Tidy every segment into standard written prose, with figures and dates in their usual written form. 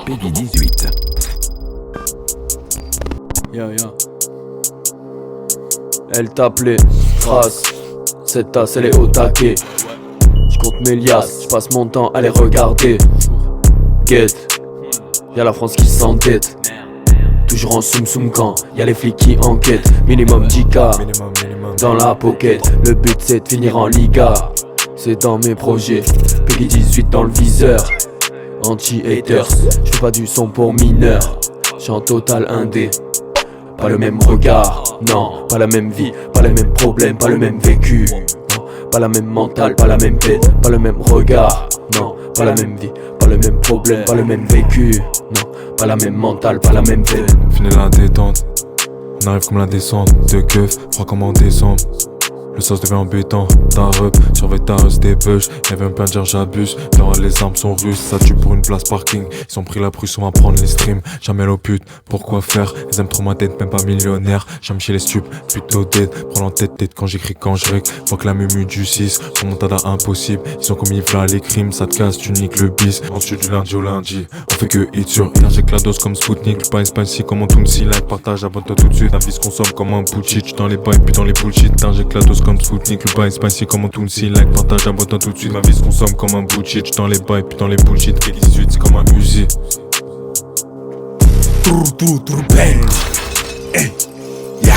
Peggy 18. Yeah. Elle t'appelait trace, cette tasse elle est au taquet. J'compte mes liasses, j'passe mon temps à les regarder. Guette, y'a la France qui s'endette. Toujours en soum quand y'a les flics qui enquêtent. Minimum 10K dans la pocket. Le but c'est de finir en Liga. C'est dans mes projets. Peggy 18 dans le viseur. Anti-haters, j'fais pas du son pour mineurs. J'suis en total indé. Pas le même regard, non, pas la même vie, pas les mêmes problèmes, pas le même vécu. Non, pas la même mentale, pas la même tête, pas le même regard. Non, pas la même vie, pas le même problème, pas le même vécu. Non, pas la même mentale, pas la même tête. Fini la détente, on arrive comme la descente de keuf, froid comme en décembre. Le sauce devient embêtant, ta rep, surveille ta rust des bugs. Y'avait un plein de dire j'abuse, dans les armes sont russes. Ça tue pour une place parking, ils ont pris la prusse, on va prendre les streams. Jamais l'eau pute, pourquoi faire? Ils aiment trop ma tête, même pas millionnaire. J'aime chez les stupes, plutôt dead. Prends en tête quand j'écris, quand je rec. Faut que la mumu du 6, son montada impossible. Ils ont commis v'là les crimes, ça te casse, tu niques le bis. On tue du lundi au lundi, on fait que hit sur hit. J'injecte la dose comme Spoutnik, j'pas spicy comme un Tounsi. Like, partage, abonne-toi tout de suite. La vie se consomme comme un Pucci, dans les bains et puis dans les bullshit. T'injectes la dose comme Spoutnik, le bain est spicy comme un Tounsi. Like, partage, abonne-toi tout de suite. Ma vie se consomme comme un bullshit, dans les bains et puis dans les bullshit. Peggy 18 c'est comme un Uzi. Bang. Hey, yeah.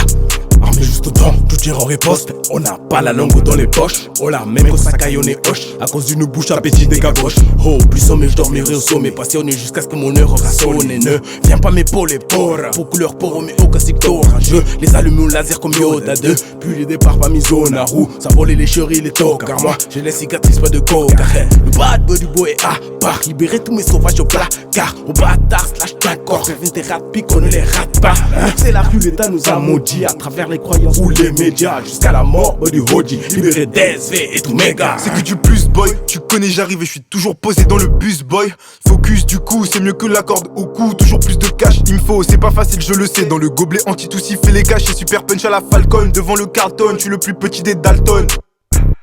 Armé juste autant, tout tire en riposte. On n'a pas la langue dans les poches. Oh là, même quand ça caille, on est hoche. À cause d'une bouche appétit des gavroches. Oh, plus sommet, je dormirai au sommet. Passionné jusqu'à ce que mon heure aura sonné. Ne viens pas m'épauler, porra. Pour couleur poro, mais au classique orageux. Les allumes au laser comme Yoda 2. Puis les départs pas mis zone à roue. Ça volait les chéris, les tocs. Car moi, j'ai les cicatrices, pas de coke. Le bad boy du boy est à part. Libérer tous mes sauvages au placard. Au bâtard, slash d'accord. Certains des rats piques, on ne les rate pas. C'est la rue, l'État nous a maudit à travers les croyances ou les médias. Jusqu'à la mort, du Hoji. Libéré DSV et tout méga. C'est que du plus boy, tu connais j'arrive et je suis toujours posé dans le bus boy. Focus du coup, c'est mieux que la corde au cou. Toujours plus de cash, il me faut, c'est pas facile je le sais. Dans le gobelet anti-toussi, fait les caches et super punch à la Falcon. Devant le carton, je suis le plus petit des Dalton.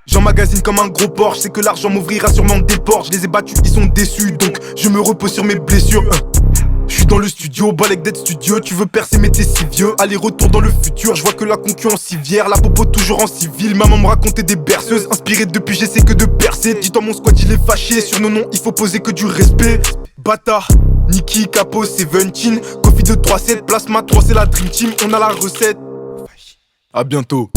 J'emmagasine comme un gros Porsche, c'est que l'argent m'ouvrira sûrement des portes. Je les ai battus, ils sont déçus, donc je me repose sur mes blessures. Je suis dans le studio, balèque d'être studio. Tu veux percer mais t'es si vieux. Aller-retour dans le futur, je vois que la concurrence civière. La popo toujours en civil, maman me racontait des berceuses. Inspiré depuis j'essaie que de percer. Dis-toi mon squad il est fâché, sur nos noms il faut poser que du respect. Bâtard, Niki, Capo, Seventeen. Coffee de 3-7, Plasma 3 c'est la Dream Team, on a la recette. À bientôt.